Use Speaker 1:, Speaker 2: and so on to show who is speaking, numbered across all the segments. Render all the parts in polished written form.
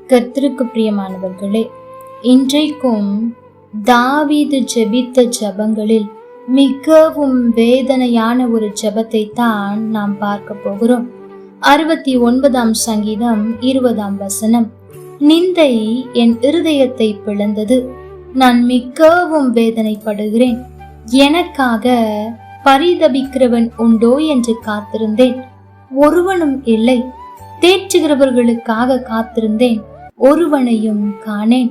Speaker 1: கர்த்தருக்கு பிரியமானவர்களே, இன்றைக்கும் தாவீது ஜெபித்த ஜெபங்களில் மிகவும் வேதனையான ஒரு ஜெபத்தை தான் நாம் பார்க்க போகிறோம். 69ஆம் சங்கீதம் 20ஆம் வசனம். நிந்தை என் இருதயத்தை பிளந்தது, நான் மிகவும் வேதனைப்படுகிறேன். எனக்காக பரிதபிக்கிறவன் உண்டோ என்று காத்திருந்தேன், ஒருவனும் இல்லை. தேற்றுகிறவர்களுக்காக காத்திருந்தேன், ஒருவனையும் காணேன்.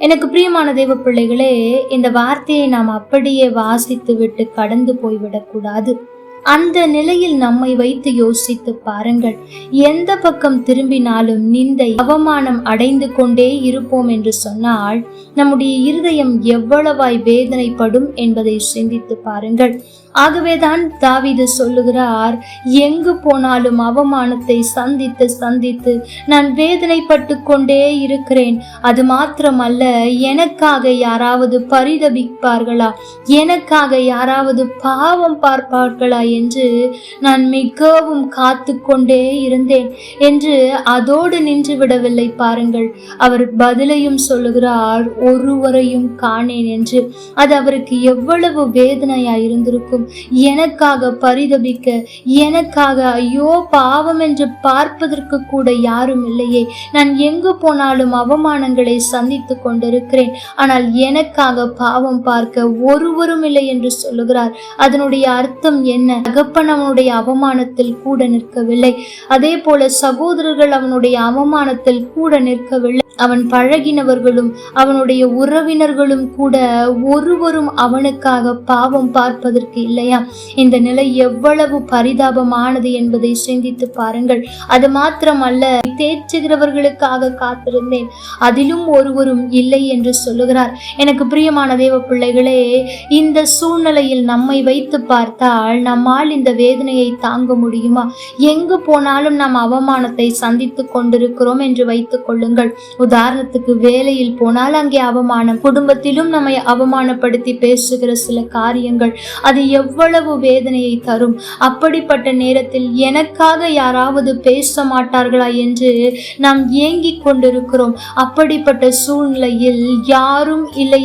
Speaker 1: எனக்கு பிரியமான தேவ பிள்ளைகளே, இந்த வார்த்தையை நாம் அப்படியே வாசித்து விட்டு கடந்து போய்விடக்கூடாது. அந்த நிலையில் நம்மை வைத்து யோசித்து பாருங்கள். எந்த பக்கம் திரும்பினாலும் நிந்தை, அவமானம் அடைந்து கொண்டே இருப்போம் என்று சொன்னால் நம்முடைய இருதயம் எவ்வளவாய் வேதனைப்படும் என்பதை சிந்தித்து பாருங்கள். ஆகவேதான் தாவீது சொல்லுகிறார், எங்கு போனாலும் அவமானத்தை சந்தித்து சந்தித்து நான் வேதனைப்பட்டு கொண்டே இருக்கிறேன். அது மாத்திரமல்ல, எனக்காக யாராவது பரிதபிப்பார்களா, எனக்காக யாராவது பாவம் பார்ப்பார்களா என்று நான் மிகவும் காத்து கொண்டே இருந்தேன் என்று அதோடு நின்று விடவில்லை. பாருங்கள், அவர் பதிலையும் சொல்லுகிறார், ஒருவரையும் காணேன் என்று. அது அவருக்கு எவ்வளவு வேதனையாய் இருந்திருக்கும். எனக்காக பரிதபிக்க, எனக்காக ஐயோ பாவம் என்று பார்ப்பதற்கு கூட யாரும் இல்லையே, நான் எங்கு போனாலும் அவமானங்களை சந்தித்து கொண்டிருக்கிறேன், ஆனால் எனக்காக பாவம் பார்க்க ஒருவரும் இல்லை என்று சொல்லுகிறார். அதனுடைய அர்த்தம் என்ன? தகப்பன் அவனுடைய அவமானத்தில் கூட நிற்கவில்லை, அதே போல சகோதரர்கள் அவனுடைய அவமானத்தில் கூட நிற்கவில்லை. அவன் பழகினவர்களும் அவனுடைய உறவினர்களும் கூட ஒருவரும் அவனுக்காக பாவம் பார்ப்பதற்கு இல்லையா? இந்த நிலை எவ்வளவு பரிதாபமானது என்பதை சிந்தித்து பாருங்கள். அது மாத்திரமல்ல, தேற்றுகிறவர்களுக்காக காத்திருந்தேன், அதிலும் ஒருவரும் இல்லை என்று சொல்லுகிறார். எனக்கு பிரியமான தேவ பிள்ளைகளே, இந்த சூழ்நிலையில் நம்மை வைத்து பார்த்தால் நம்மால் இந்த வேதனையை தாங்க முடியுமா? எங்கு போனாலும் நாம் அவமானத்தை சந்தித்து கொண்டிருக்கிறோம் என்று வைத்துக் கொள்ளுங்கள். உதாரணத்துக்கு, வேலையில் போனால் அங்கே அவமானம், குடும்பத்திலும் நம்மை அவமானப்படுத்தி பேசுகிற சில காரியங்கள், அது எவ்வளவு வேதனையை தரும். அப்படிப்பட்ட நேரத்தில் எனக்காக யாராவது பேச மாட்டார்களா என்று நாம் ஏங்கிக் கொண்டிருக்கிறோம். அப்படிப்பட்ட சூழ்நிலையில் யாரும் இல்லை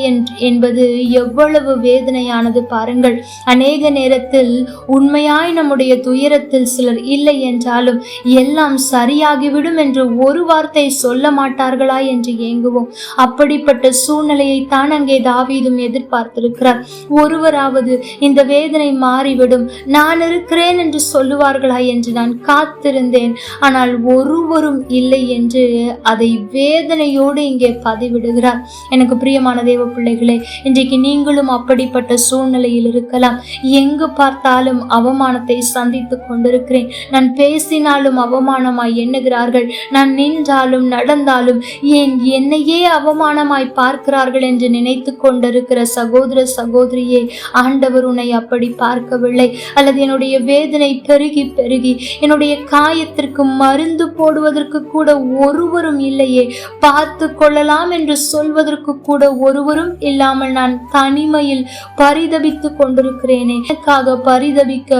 Speaker 1: என்பது எவ்வளவு வேதனையானது பாருங்கள். அநேக நேரத்தில் உண்மையாய் நம்முடைய துயரத்தில் சிலர் இல்லை என்றாலும் எல்லாம் சரியாகிவிடும் என்று ஒரு வார்த்தை சொல்ல மாட்டார்களா என்று ஏங்குவோம். அப்படிப்பட்ட சூழ்நிலையை தான் அங்கே தாவீதும் எதிர்பார்த்திருக்கிறார். ஒருவராவது இந்த வேதனை மாறிவிடும், நான் இருக்கிறேன் என்று சொல்லுவார்களா என்று நான் காத்திருந்தேன், ஆனால் ஒருவரும் இல்லை என்று அதை வேதனையோடு இங்கே பதிவிடுகிறார். எனக்கு பிரியமான தேவ பிள்ளைகளே, இன்றைக்கு நீங்களும் அப்படிப்பட்ட சூழ்நிலையில் இருக்கலாம். எங்கு பார்த்தாலும் அவமானத்தை சந்தித்து கொண்டிருக்கிறேன், நான் பேசினாலும் அவமானமாய் எண்ணுகிறார்கள், நான் நின்றாலும் நடந்தாலும் ஏன் என்னையே அவமானமாய் பார்க்கிறார்கள் என்று நினைத்து கொண்டிருக்கிற சகோதர சகோதரியே, ஆண்டவர் உன்னை அப்படி பார்க்கவில்லை. அல்லது என்னுடைய வேதனை பெருகி பெருகி என்னுடைய காயத்திற்கு மருந்து போடுவதற்கு கூட ஒருவரும் இல்லையே, பார்த்து கொள்ளலாம் என்று சொல்வதற்கு கூட ஒருவரும் இல்லாமல் நான் தனிமையில் பரிதபித்து கொண்டிருக்கிறேனே, எனக்காக பரிதபிக்க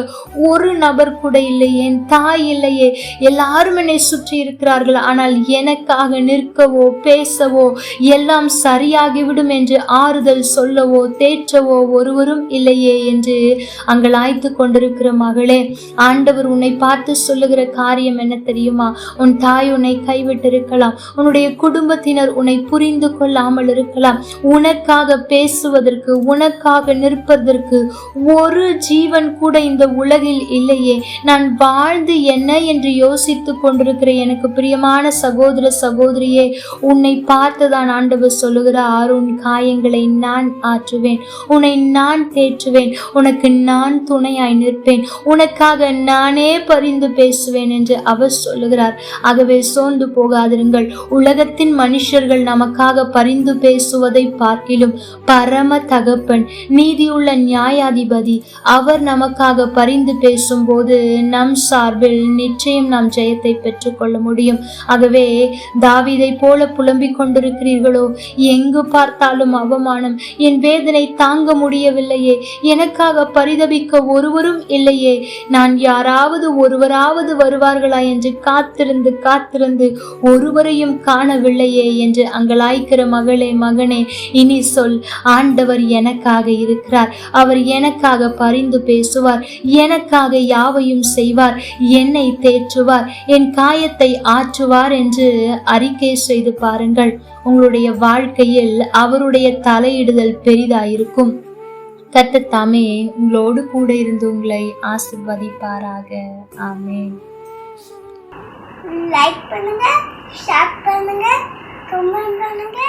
Speaker 1: ஒரு நபர் கூட இல்லை, என் தாய் இல்லையே, எல்லாரும் என்னை சுற்றி இருக்கிறார்கள், ஆனால் எனக்காக நிற்கவோ பேசவோ எல்லாம் சரியாகிவிடும் என்று ஆறுதல் சொல்லவோ தேற்றவோ ஒருவரும் இல்லையே என்று அங்கலாய்த்து கொண்டிருக்கிற மகளே, ஆண்டவர் உன்னை பார்த்து சொல்லுகிற காரியம் என்ன தெரியுமா? உன் தாய் உன்னை கைவிட்டிருக்கலாம், உன்னுடைய குடும்பத்தினர் உன்னை புரிந்து கொள்ளாமல் இருக்கலாம், உனக்காக பேசுவதற்கு, உனக்காக நிற்பதற்கு ஒரு ஜீவன் கூட இந்த உலகில் இல்லையே, நான் வாழ்ந்து என்ன என்று யோசித்து கொண்டிருக்கிற எனக்கு பிரியமான சகோதர சகோதரியே, உன்னை பார்த்துதான் ஆண்டவர் சொல்லுகிறார், உன் காயங்களை நான் ஆற்றுவேன், உன்னை நான் தேற்றுவேன், உனக்கு நான் துணையாய் நிற்பேன், உனக்காக நானே பரிந்து பேசுவேன் என்று அவர் சொல்லுகிறார். ஆகவே சோர்ந்து போகாதிருங்கள். உலகத்தின் மனுஷர்கள் நமக்காக பரிந்து பேசுவதை பார்க்கிலும் பரம தகப்பன், நீதியுள்ள நியாயாதிபதி, அவர் நமக்காக பரிந்து பேசும்போது நம் சார்பில் நிச்சயம் நாம் ஜெயத்தை பெற்றுக்கொள்ள முடியும். ஆகவே தாவீதை போல புலம்பிக் கொண்டிருக்கிறீர்களோ? எங்கு பார்த்தாலும் அவமானம், என் வேதனை தாங்க முடியவில்லையே, எனக்காக எனக்காக பரிதபிக்க ஒருவரும் இல்லையே, நான் யாராவது ஒருவராவது வருவார்களா என்று காத்திருந்து ஒருவரையும் காணவில்லையே என்று அங்கலாய்க்கிற மகளே, மகனே, இனி சொல், ஆண்டவர் எனக்காக இருக்கிறார். அவர் எனக்காக பரிந்து பேசுவார், எனக்காக யாவையும் செய்வார், என்னை தேற்றுவார், என் காயத்தை ஆற்றுவார் என்று அறிக்கை செய்து பாருங்கள். உங்களுடைய வாழ்க்கையில் அவருடைய தலையிடுதல் பெரிதாயிருக்கும். கர்த்தர் தாமே உங்களோடு கூட இருந்து உங்களை ஆசீர்வதிப்பாராக. ஆமென்.
Speaker 2: லைக் பண்ணுங்க, ஷேர் பண்ணுங்க, கமெண்ட் பண்ணுங்க.